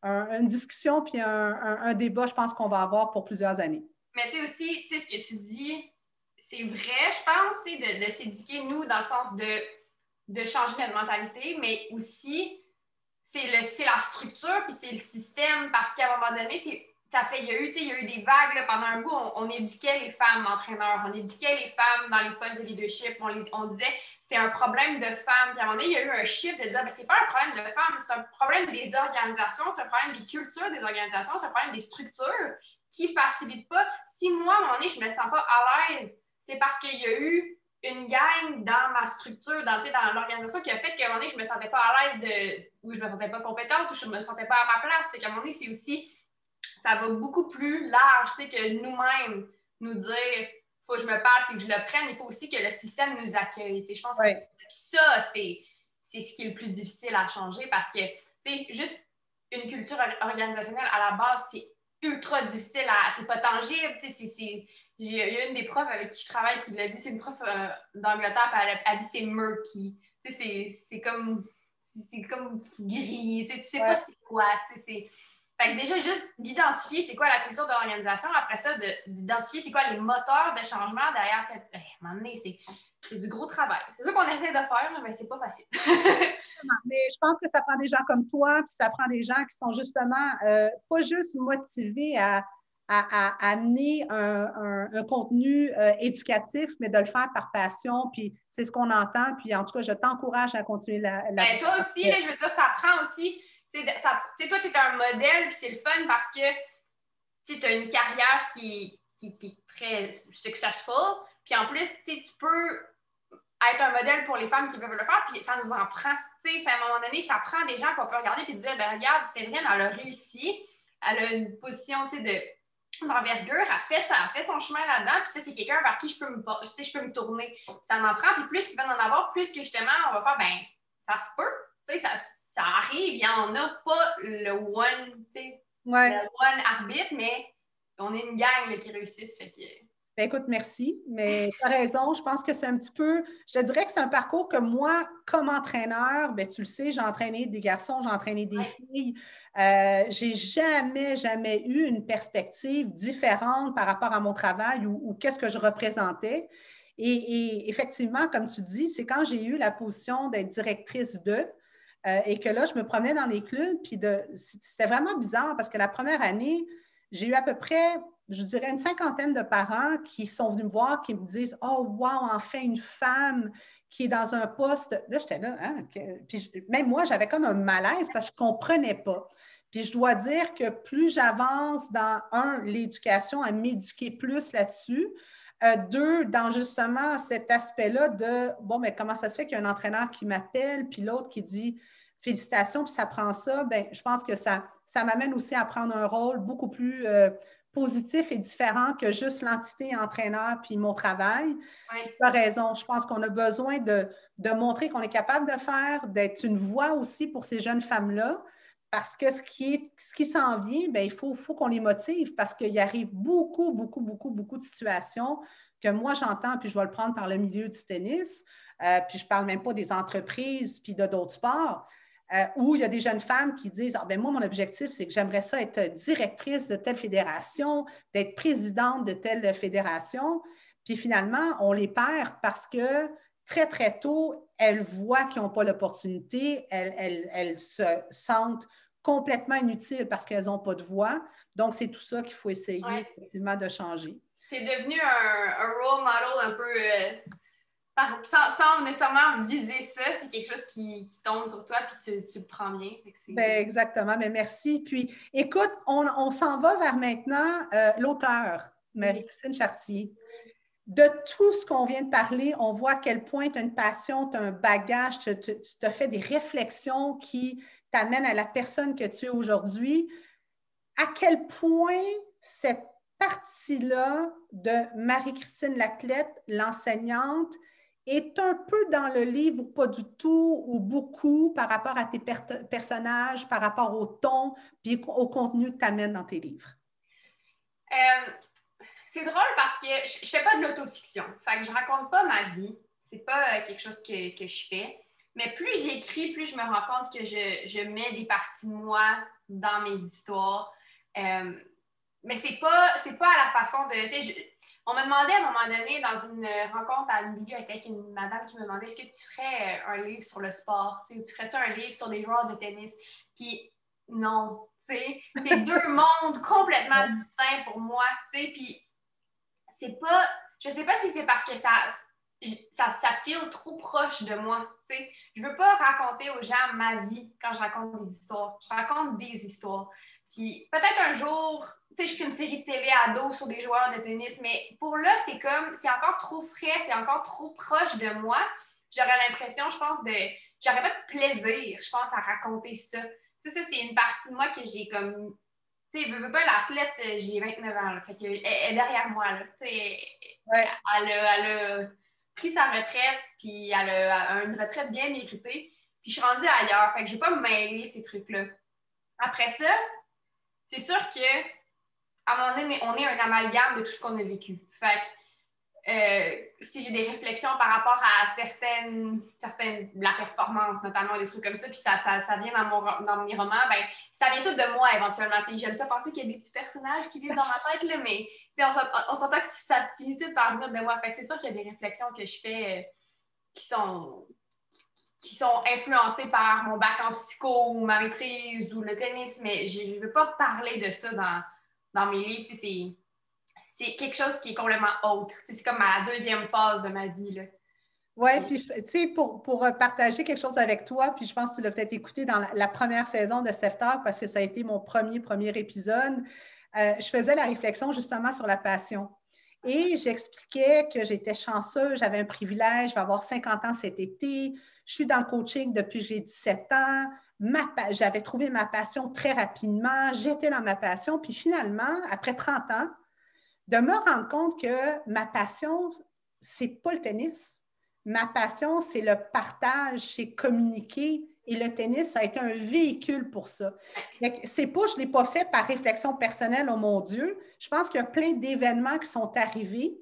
une discussion puis un débat, je pense, qu'on va avoir pour plusieurs années. Mais tu sais aussi, ce que tu dis, c'est vrai, je pense, de s'éduquer, nous, dans le sens de changer notre mentalité, mais aussi c'est la structure puis c'est le système parce qu'à un moment donné, il y a eu des vagues là, pendant un bout, on éduquait les femmes entraîneurs, on éduquait les femmes dans les postes de leadership, on disait c'est un problème de femmes. Puis à un moment donné, il y a eu un shift de dire c'est pas un problème de femmes, c'est un problème des organisations, c'est un problème des cultures des organisations, c'est un problème des structures qui facilitent pas. Si moi, à un moment donné, je me sens pas à l'aise, c'est parce qu'il y a eu une gang dans ma structure, dans l'organisation qui a fait qu'à un moment donné, je me sentais pas à l'aise ou je me sentais pas compétente ou je me sentais pas à ma place. Fait qu'à un moment donné, c'est aussi, ça va beaucoup plus large, que nous-mêmes nous dire, faut que je me parle et que je le prenne. Il faut aussi que le système nous accueille. Je pense que ça, c'est ce qui est le plus difficile à changer parce que, juste une culture organisationnelle, à la base, c'est ultra difficile, c'est pas tangible, il y a une des profs avec qui je travaille qui l'a dit, c'est une prof d'Angleterre, elle a dit c'est murky. C'est comme gris, tu sais pas c'est quoi. Fait que déjà, juste d'identifier c'est quoi la culture de l'organisation, après ça, d'identifier c'est quoi les moteurs de changement derrière cette. À un moment donné, c'est du gros travail. C'est ça qu'on essaie de faire, mais c'est pas facile. Mais je pense que ça prend des gens comme toi, puis ça prend des gens qui sont justement pas juste motivés à amener un contenu éducatif, mais de le faire par passion, puis c'est ce qu'on entend, puis en tout cas, je t'encourage à continuer Ben, toi aussi, là, je veux dire, ça prend aussi, toi, tu es un modèle, puis c'est le fun parce que tu as une carrière qui est très successful, puis en plus, tu peux être un modèle pour les femmes qui peuvent le faire, puis ça nous en prend. À un moment donné, ça prend des gens qu'on peut regarder et dire, ben regarde, Séverine, elle a réussi, elle a une position, d'envergure, elle fait son chemin là-dedans, puis ça, c'est quelqu'un vers qui je peux me tourner. Puis ça en prend, puis plus qu'il va en avoir, plus que justement, on va faire, ben, ça se peut, ça arrive, il n'y en a pas le one arbitre, mais on est une gang là, qui réussissent, fait que... Ben, écoute, merci, mais tu as raison. Je pense que c'est un petit peu, je te dirais que c'est un parcours que moi, comme entraîneur, ben, tu le sais, j'ai entraîné des garçons, j'ai entraîné des filles. J'ai jamais eu une perspective différente par rapport à mon travail ou qu'est-ce que je représentais. Et effectivement, comme tu dis, c'est quand j'ai eu la position d'être directrice et que là, je me promenais dans les clubs, puis c'était vraiment bizarre parce que la première année, j'ai eu à peu près, je dirais, une cinquantaine de parents qui sont venus me voir, qui me disent « Oh, wow, enfin une femme qui est dans un poste. » Là, j'étais là, hein? Puis même moi, j'avais comme un malaise parce que je ne comprenais pas. Puis je dois dire que plus j'avance dans, l'éducation, à m'éduquer plus là-dessus, deux, dans justement cet aspect-là de, bon, mais comment ça se fait qu'il y a un entraîneur qui m'appelle, puis l'autre qui dit félicitations, puis ça prend ça, bien, je pense que ça m'amène aussi à prendre un rôle beaucoup plus positif et différent que juste l'entité entraîneur puis mon travail. Oui. Tu as raison, je pense qu'on a besoin de montrer qu'on est capable de faire, d'être une voix aussi pour ces jeunes femmes-là, parce que ce qui s'en vient, bien, il faut qu'on les motive parce qu'il arrive beaucoup de situations que moi j'entends, puis je vais le prendre par le milieu du tennis, puis je ne parle même pas des entreprises puis de d'autres sports, où il y a des jeunes femmes qui disent « moi, mon objectif, c'est que j'aimerais ça être directrice de telle fédération, d'être présidente de telle fédération. » Puis finalement, on les perd parce que très, très tôt, elles voient qu'ils n'ont pas l'opportunité, elles se sentent complètement inutiles parce qu'elles n'ont pas de voix. Donc, c'est tout ça qu'il faut essayer effectivement de changer. C'est devenu un role model un peu... sans nécessairement viser ça, c'est quelque chose qui tombe sur toi puis tu le prends bien. Ben, exactement, mais merci. Puis, écoute, on s'en va vers maintenant l'auteur, Marie-Christine Chartier. De tout ce qu'on vient de parler, on voit à quel point tu as une passion, tu as un bagage, tu te fais des réflexions qui t'amènent à la personne que tu es aujourd'hui. À quel point cette partie-là de Marie-Christine l'athlète, l'enseignante, est un peu dans le livre ou pas du tout, ou beaucoup par rapport à tes personnages, par rapport au ton, puis au contenu que tu amènes dans tes livres? C'est drôle parce que je fais pas de l'autofiction. Fait que je raconte pas ma vie. C'est pas quelque chose que je fais. Mais plus j'écris, plus je me rends compte que je mets des parties de moi dans mes histoires. Mais c'est pas à la façon de... on m'a demandé à un moment donné, dans une rencontre à une bibliothèque, une madame qui me demandait est-ce que tu ferais un livre sur le sport, ou tu ferais-tu un livre sur des joueurs de tennis? Puis non, c'est deux mondes complètement distincts pour moi. Puis c'est pas... Je sais pas si c'est parce que ça file trop proche de moi. T'sais. Je veux pas raconter aux gens ma vie quand je raconte des histoires. Je raconte des histoires. Puis peut-être un jour, je fais une série de télé ado sur des joueurs de tennis, mais pour là, c'est encore trop frais, c'est encore trop proche de moi. J'aurais l'impression, je pense, j'aurais pas de plaisir, je pense, à raconter ça. Ça, c'est une partie de moi que j'ai comme... Tu sais, veux pas l'athlète, j'ai 29 ans, là, fait qu'elle est derrière moi, là. Tu sais, elle a pris sa retraite, puis elle a une retraite bien méritée, puis je suis rendue ailleurs, fait que je vais pas me mêler ces trucs-là. Après ça, c'est sûr que à un moment donné, on est un amalgame de tout ce qu'on a vécu. Fait que si j'ai des réflexions par rapport à certaines la performance, notamment des trucs comme ça, puis ça vient dans mes romans, ben ça vient tout de moi éventuellement. J'aime ça penser qu'il y a des petits personnages qui vivent dans ma tête, là, mais on s'entend que ça finit tout par venir de moi. Fait que c'est sûr qu'il y a des réflexions que je fais qui sont influencées par mon bac en psycho ou ma maîtrise ou le tennis, mais je ne veux pas parler de ça dans mes livres. C'est quelque chose qui est complètement autre. C'est comme ma deuxième phase de ma vie. Oui, puis tu sais, pour partager quelque chose avec toi, puis je pense que tu l'as peut-être écouté dans la première saison de Self Talk parce que ça a été mon premier épisode, je faisais la réflexion justement sur la passion. Et j'expliquais que j'étais chanceuse, j'avais un privilège, je vais avoir 50 ans cet été, je suis dans le coaching depuis que j'ai 17 ans, j'avais trouvé ma passion très rapidement, j'étais dans ma passion, puis finalement, après 30 ans, de me rendre compte que ma passion, c'est pas le tennis. Ma passion, c'est le partage, c'est communiquer. Et le tennis, ça a été un véhicule pour ça. C'est pas, je ne l'ai pas fait par réflexion personnelle, oh mon Dieu. Je pense qu'il y a plein d'événements qui sont arrivés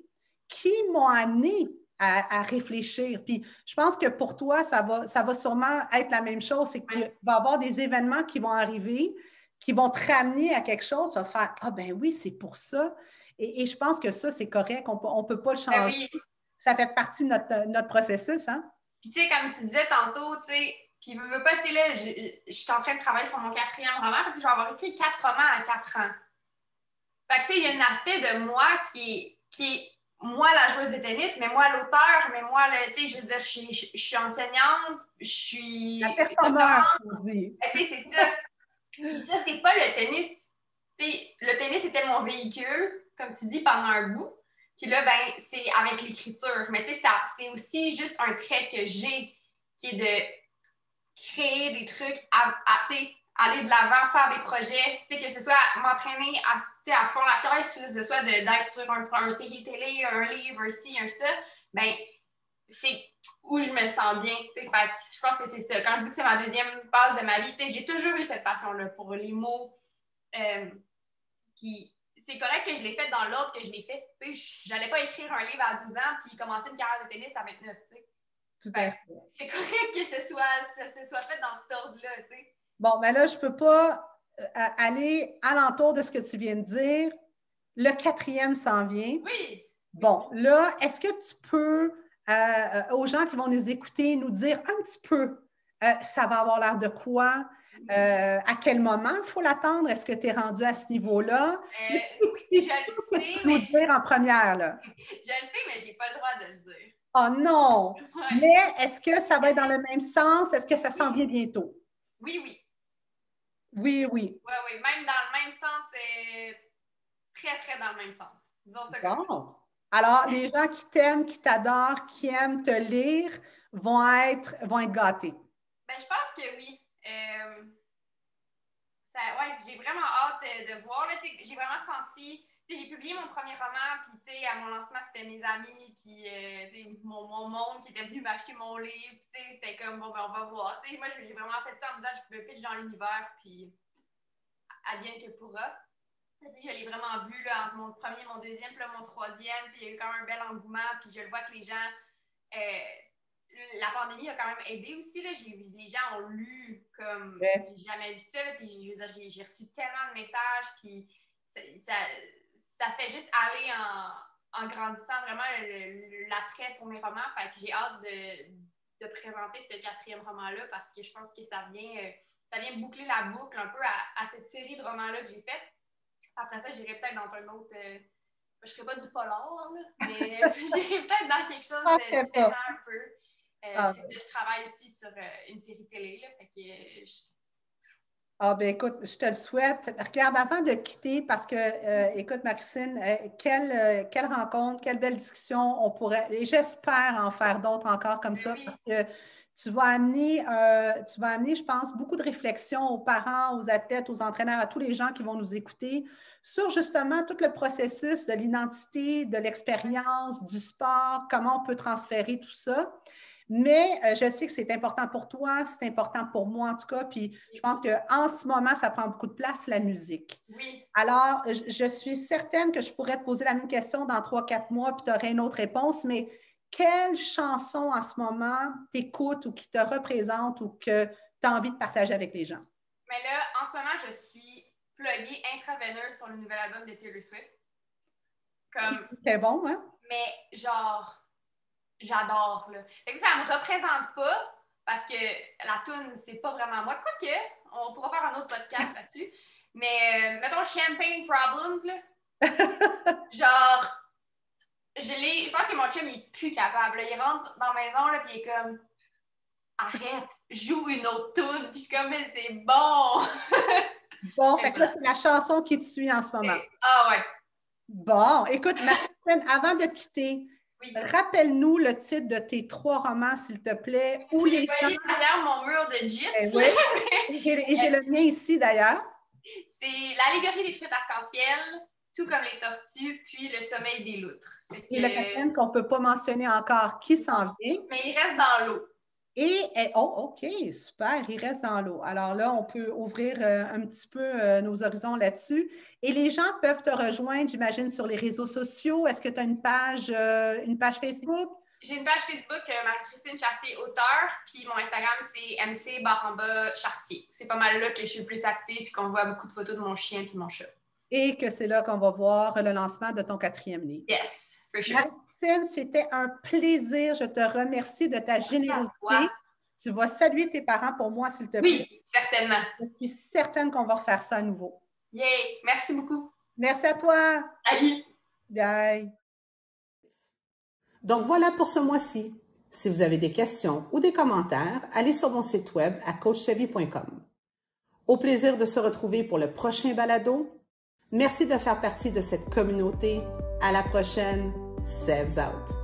qui m'ont amené à réfléchir. Puis je pense que pour toi, ça va sûrement être la même chose. C'est que tu vas avoir des événements qui vont arriver, qui vont te ramener à quelque chose. Tu vas te faire, ah ben oui, c'est pour ça. Et je pense que ça, c'est correct. On ne peut pas le changer. Oui. Ça fait partie de notre processus, hein? Puis, tu sais, comme tu disais tantôt, tu sais, puis veux pas, tu sais, là, je suis en train de travailler sur mon 4e roman, puis je vais avoir écrit 4 romans à 4 ans. Fait que, tu sais, il y a un aspect de moi qui est moi, la joueuse de tennis, mais moi, l'auteur, mais moi, tu sais, je veux dire, je suis enseignante, je suis... La performance, on dit. Tu sais, c'est ça. Puis ça, c'est pas le tennis. Tu sais, le tennis était mon véhicule, comme tu dis, pendant un bout. Puis là, ben, c'est avec l'écriture. Mais tu sais, c'est aussi juste un trait que j'ai qui est de créer des trucs, tu sais, aller de l'avant, faire des projets, tu sais, que ce soit m'entraîner à fond la caisse, que ce soit d'être sur un série télé, un livre, un ci, un ça, ben, c'est où je me sens bien, tu sais. Fait je pense que c'est ça. Quand je dis que c'est ma 2e phase de ma vie, tu sais, j'ai toujours eu cette passion-là pour les mots. Puis c'est correct que je l'ai fait dans l'ordre que je l'ai fait. Tu sais, j'allais pas écrire un livre à 12 ans puis commencer une carrière de tennis à 29, tu sais. Tout à fait. C'est correct que ce soit fait dans cet ordre-là, tu sais. Bon, mais là, je ne peux pas aller alentour de ce que tu viens de dire. Le 4e s'en vient. Oui. Bon, là, est-ce que tu peux, aux gens qui vont nous écouter, nous dire un petit peu, ça va avoir l'air de quoi? À quel moment il faut l'attendre? Est-ce que tu es rendu à ce niveau-là? C'est tout ce que tu peux nous dire en première, là. Je le sais, mais je n'ai pas le droit de le dire. Oh non! Ouais. Mais est-ce que ça va être dans le même sens? Est-ce que ça s'en vient bientôt? Oui, oui. Oui. Oui. Même dans le même sens, très, très dans le même sens. Disons ça comme ça. Alors, les gens qui t'aiment, qui t'adorent, qui aiment te lire vont être gâtés. Ben, je pense que oui. J'ai vraiment hâte de voir. J'ai vraiment senti... J'ai publié mon premier roman, puis à mon lancement, c'était mes amis, puis mon monde qui était venu m'acheter mon livre. C'était comme, bon, ben, on va voir. Moi, j'ai vraiment fait ça en me disant, je peux pitch dans l'univers, puis advienne que pourra. Je l'ai vraiment vu là, entre mon premier et mon 2e, puis là, mon 3e. Il y a eu quand même un bel engouement, puis je le vois que les gens... la pandémie a quand même aidé aussi. Là. Les gens ont lu comme j'ai jamais vu ça. Puis j'ai reçu tellement de messages. Puis ça fait juste aller en grandissant vraiment l'attrait pour mes romans. Fait que j'ai hâte de présenter ce 4e roman-là parce que je pense que ça vient boucler la boucle un peu à cette série de romans-là que j'ai faite. Après ça, j'irai peut-être dans un autre... je ne serai pas du polar, là, mais j'irai peut-être dans quelque chose de différent un peu. C'est que je travaille aussi sur une série télé, là, fait que ben écoute, je te le souhaite. Regarde, avant de quitter, parce que, écoute, Marie-Christine, quelle rencontre, quelle belle discussion on pourrait, et j'espère en faire d'autres encore comme ça, parce que tu vas amener, je pense, beaucoup de réflexion aux parents, aux athlètes, aux entraîneurs, à tous les gens qui vont nous écouter sur justement tout le processus de l'identité, de l'expérience, du sport, comment on peut transférer tout ça. Mais je sais que c'est important pour toi, c'est important pour moi en tout cas, puis je pense qu'en ce moment, ça prend beaucoup de place, la musique. Oui. Alors, je suis certaine que je pourrais te poser la même question dans 3-4 mois, puis tu aurais une autre réponse, mais quelle chanson en ce moment t'écoutes ou qui te représente ou que tu as envie de partager avec les gens? Mais là, en ce moment, je suis pluguée intraveineuse sur le nouvel album de Taylor Swift. C'est bon, hein? Mais genre... J'adore, là. Fait que ça me représente pas parce que la toune, c'est pas vraiment moi. Quoique, on pourra faire un autre podcast là-dessus. Mais mettons Champagne Problems, là. Genre, je pense que mon chum, il est plus capable. Là. Il rentre dans la maison, là, puis il est comme arrête, joue une autre toune. Puis je suis comme, mais c'est bon! Bon, fait que là, c'est la chanson qui te suit en ce moment. Ah ouais. Bon, écoute, Marie-Christine, avant de te quitter, Oui. rappelle-nous le titre de tes 3 romans, s'il te plaît. Où Vous les les voyez gens... derrière mon mur de gypse. Oui. Et j'ai le mien ici, d'ailleurs. C'est l'allégorie des truites arc-en-ciel, tout comme les tortues, puis le sommeil des loutres. Et le quatrième qu'on ne peut pas mentionner encore, qui s'en vient. Mais il reste dans l'eau. Oh, OK, super, il reste dans l'eau. Alors là, on peut ouvrir un petit peu nos horizons là-dessus. Et les gens peuvent te rejoindre, j'imagine, sur les réseaux sociaux. Est-ce que tu as une page Facebook? J'ai une page Facebook, Marie-Christine Chartier, auteur, puis mon Instagram, c'est MC_Chartier. C'est pas mal là que je suis le plus active et qu'on voit beaucoup de photos de mon chien puis mon chat. Et que c'est là qu'on va voir le lancement de ton 4e livre. Yes, for sure. Marie-Christine, c'était un plaisir. Je te remercie de ta générosité. Tu vas saluer tes parents pour moi, s'il te plaît. Oui, certainement. Je suis certaine qu'on va refaire ça à nouveau. Yay! Merci beaucoup. Merci à toi. Salut! Bye. Donc voilà pour ce mois-ci. Si vous avez des questions ou des commentaires, allez sur mon site web à coachsavvy.com. Au plaisir de se retrouver pour le prochain balado. Merci de faire partie de cette communauté. À la prochaine. Sevs out.